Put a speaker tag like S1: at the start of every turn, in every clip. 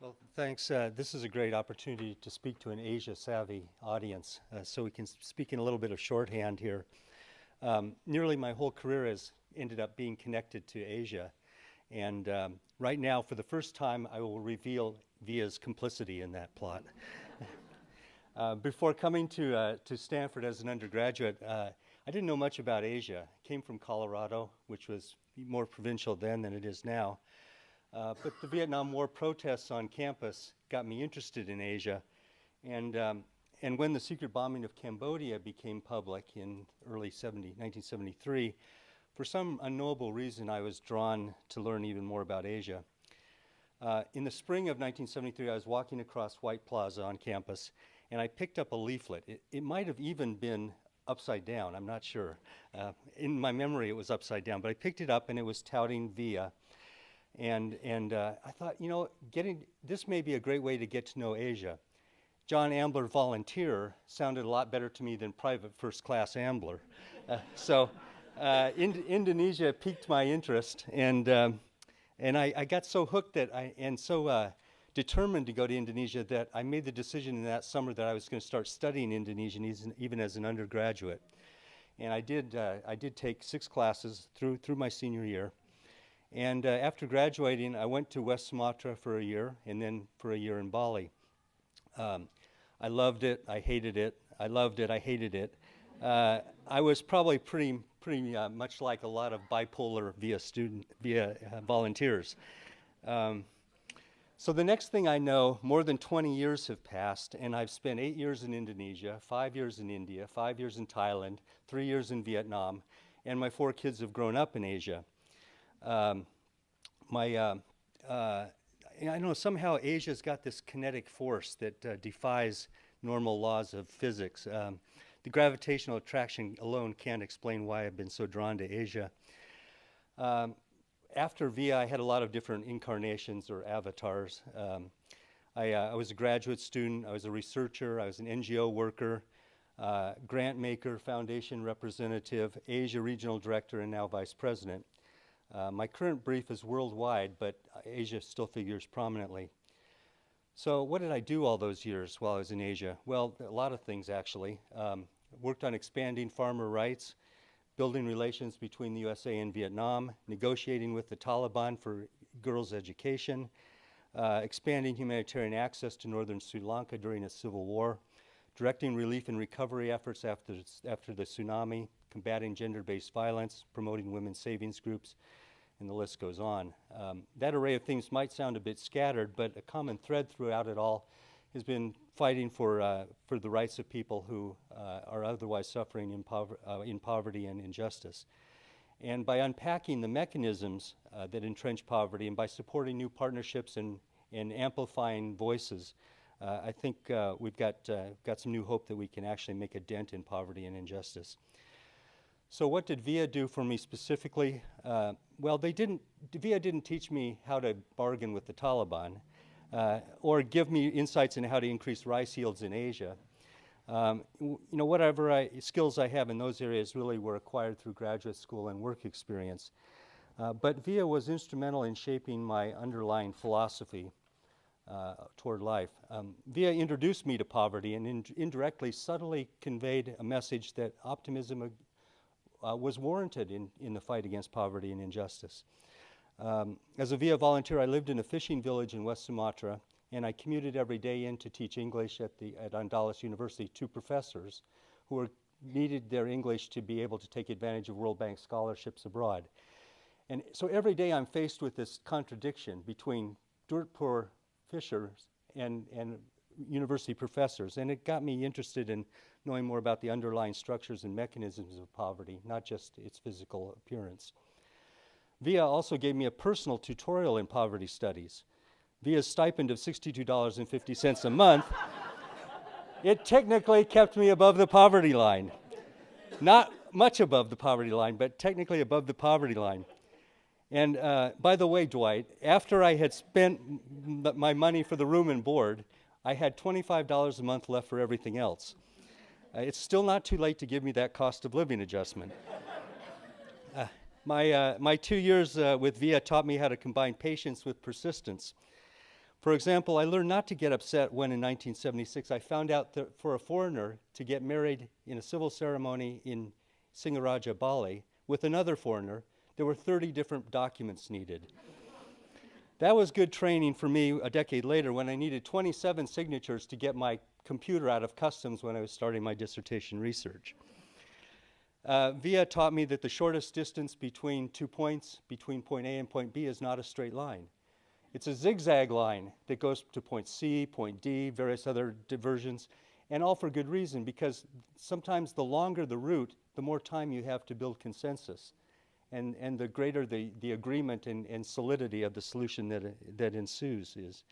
S1: Well, thanks. This is a great opportunity to speak to an Asia-savvy audience, so we can speak in a little bit of shorthand here. Nearly my whole career has ended up being connected to Asia, and right now, for the first time, I will reveal VIA's complicity in that plot. Before coming to Stanford as an undergraduate, I didn't know much about Asia. I came from Colorado, which was more provincial then than it is now. But the Vietnam War protests on campus got me interested in Asia. And when the secret bombing of Cambodia became public in early 1973, for some unknowable reason, I was drawn to learn even more about Asia. In the spring of 1973, I was walking across White Plaza on campus, and I picked up a leaflet. It might have even been upside down, I'm not sure. In my memory, it was upside down, but I picked it up, and it was touting VIA. And I thought, you know, this may be a great way to get to know Asia. John Ambler, volunteer, sounded a lot better to me than private first-class Ambler. Indonesia piqued my interest, and I got so hooked and so determined to go to Indonesia that I made the decision in that summer that I was going to start studying Indonesian even as an undergraduate. And I did take 6 classes through my senior year. And after graduating, I went to West Sumatra for a year, and then for a year in Bali. I loved it. I hated it. I loved it. I hated it. I was probably pretty much like a lot of bipolar VIA volunteers. So the next thing I know, more than 20 years have passed, and I've spent 8 years in Indonesia, 5 years in India, 5 years in Thailand, 3 years in Vietnam, and my 4 kids have grown up in Asia. I know somehow Asia's got this kinetic force that defies normal laws of physics. The gravitational attraction alone can't explain why I've been so drawn to Asia. After VIA, I had a lot of different incarnations or avatars. I was a graduate student, I was a researcher, I was an NGO worker, grant maker, foundation representative, Asia regional director, and now vice president. My current brief is worldwide, but Asia still figures prominently. So what did I do all those years while I was in Asia? Well, a lot of things, actually. Worked on expanding farmer rights, building relations between the USA and Vietnam, negotiating with the Taliban for girls' education, expanding humanitarian access to northern Sri Lanka during a civil war, directing relief and recovery efforts after the tsunami, combating gender-based violence, promoting women's savings groups, and the list goes on. That array of things might sound a bit scattered, but a common thread throughout it all has been fighting for the rights of people who are otherwise suffering in poverty and injustice. And by unpacking the mechanisms that entrench poverty, and by supporting new partnerships and amplifying voices, I think we've got some new hope that we can actually make a dent in poverty and injustice. So what did VIA do for me specifically? Well, VIA didn't teach me how to bargain with the Taliban or give me insights into how to increase rice yields in Asia. You know, whatever skills I have in those areas really were acquired through graduate school and work experience. But VIA was instrumental in shaping my underlying philosophy toward life. VIA introduced me to poverty and indirectly, subtly conveyed a message that optimism was warranted in the fight against poverty and injustice. As a VIA volunteer, I lived in a fishing village in West Sumatra, and I commuted every day in to teach English at Andalas University to professors who needed their English to be able to take advantage of World Bank scholarships abroad. And so every day I'm faced with this contradiction between dirt poor fishers and university professors, and it got me interested in knowing more about the underlying structures and mechanisms of poverty, not just its physical appearance. VIA also gave me a personal tutorial in poverty studies. VIA's stipend of $62.50 a month, it technically kept me above the poverty line. Not much above the poverty line, but technically above the poverty line. And by the way, Dwight, after I had spent my money for the room and board, I had $25 a month left for everything else. It's still not too late to give me that cost of living adjustment. My 2 years with VIA taught me how to combine patience with persistence. For example, I learned not to get upset when in 1976 I found out that for a foreigner to get married in a civil ceremony in Singaraja, Bali, with another foreigner, there were 30 different documents needed. That was good training for me a decade later when I needed 27 signatures to get my computer out of customs when I was starting my dissertation research. VIA taught me that the shortest distance between 2 points, between point A and point B, is not a straight line. It's a zigzag line that goes to point C, point D, various other diversions, and all for good reason, because sometimes the longer the route, the more time you have to build consensus, and the greater the agreement and solidity of the solution that ensues is.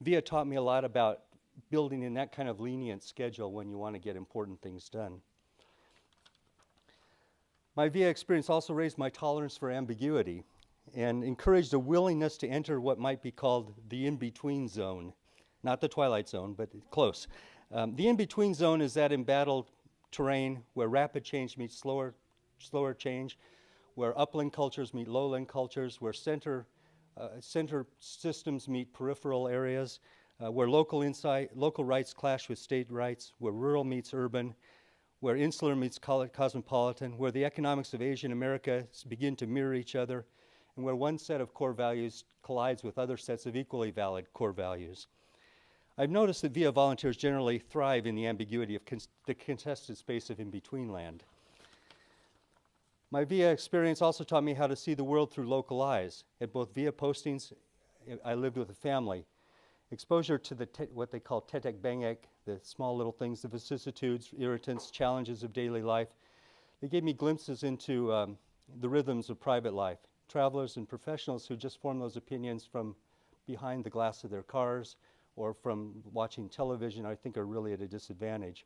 S1: VIA taught me a lot about building in that kind of lenient schedule when you want to get important things done. My VIA experience also raised my tolerance for ambiguity and encouraged a willingness to enter what might be called the in-between zone. Not the twilight zone, but close. The in-between zone is that embattled terrain where rapid change meets slower change, where upland cultures meet lowland cultures, where center systems meet peripheral areas, where local rights clash with state rights, where rural meets urban, where insular meets cosmopolitan, where the economics of Asia and America begin to mirror each other, and where one set of core values collides with other sets of equally valid core values. I've noticed that VIA volunteers generally thrive in the ambiguity of the contested space of in-between land. My VIA experience also taught me how to see the world through local eyes. At both VIA postings, I lived with a family. Exposure to what they call tetek bengek, the small little things, the vicissitudes, irritants, challenges of daily life, they gave me glimpses into the rhythms of private life. Travelers and professionals who just form those opinions from behind the glass of their cars or from watching television, I think, are really at a disadvantage.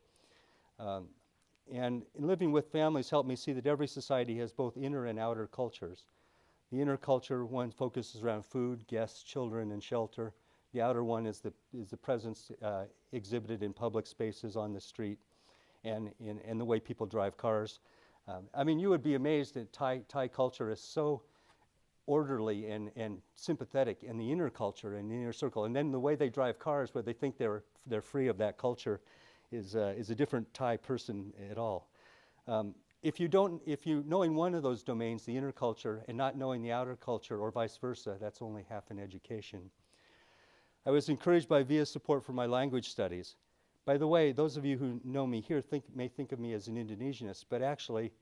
S1: And in living with families helped me see that every society has both inner and outer cultures. The inner culture, one focuses around food, guests, children, and shelter. The outer one is the presence exhibited in public spaces on the street and the way people drive cars. I mean, you would be amazed that Thai culture is so orderly and sympathetic in the inner culture and the inner circle. And then the way they drive cars, where they think they're free of that culture, is a different Thai person at all. If you knowing one of those domains, the inner culture, and not knowing the outer culture, or vice versa, that's only half an education. I was encouraged by VIA's support for my language studies. By the way, those of you who know me here may think of me as an Indonesianist, but actually,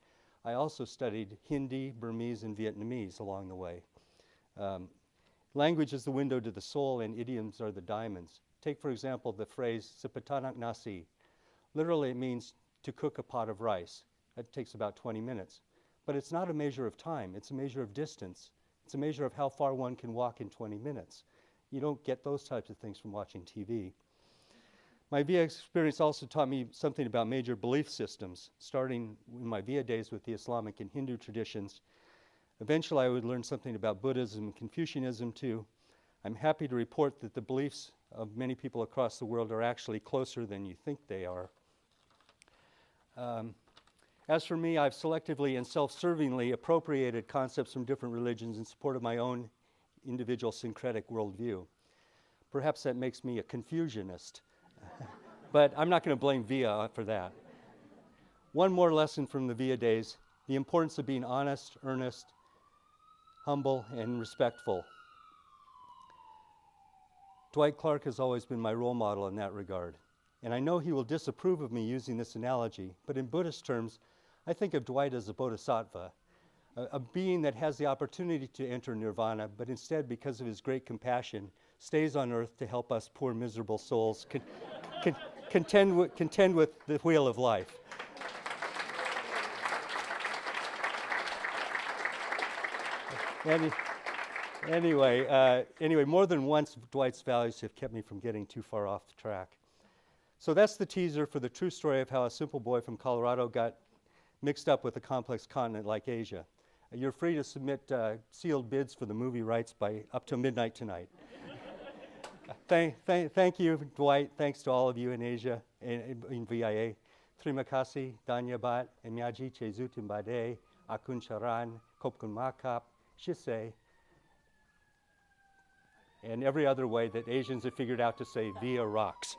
S1: I also studied Hindi, Burmese, and Vietnamese along the way. Language is the window to the soul, and idioms are the diamonds. Take, for example, the phrase, "Sepatanak nasi." Literally, it means to cook a pot of rice. It takes about 20 minutes. But it's not a measure of time. It's a measure of distance. It's a measure of how far one can walk in 20 minutes. You don't get those types of things from watching TV. My VIA experience also taught me something about major belief systems, starting in my VIA days with the Islamic and Hindu traditions. Eventually, I would learn something about Buddhism and Confucianism, too. I'm happy to report that the beliefs of many people across the world are actually closer than you think they are. As for me, I've selectively and self-servingly appropriated concepts from different religions in support of my own individual syncretic worldview. Perhaps that makes me a Confucianist, but I'm not going to blame VIA for that. One more lesson from the VIA days, the importance of being honest, earnest, humble, and respectful. Dwight Clark has always been my role model in that regard, and I know he will disapprove of me using this analogy, but in Buddhist terms, I think of Dwight as a bodhisattva, a being that has the opportunity to enter nirvana, but instead, because of his great compassion, stays on earth to help us poor miserable souls contend with the wheel of life. Anyway, more than once, Dwight's values have kept me from getting too far off the track. So that's the teaser for the true story of how a simple boy from Colorado got mixed up with a complex continent like Asia. You're free to submit sealed bids for the movie rights by up to midnight tonight. Thank you, Dwight. Thanks to all of you in Asia, in VIA. Terima kasih, Danyabat, Emyaji Chezutim Bade, Akun Charan, Kopkun Makap, Shise. and every other way that Asians have figured out to say via rocks.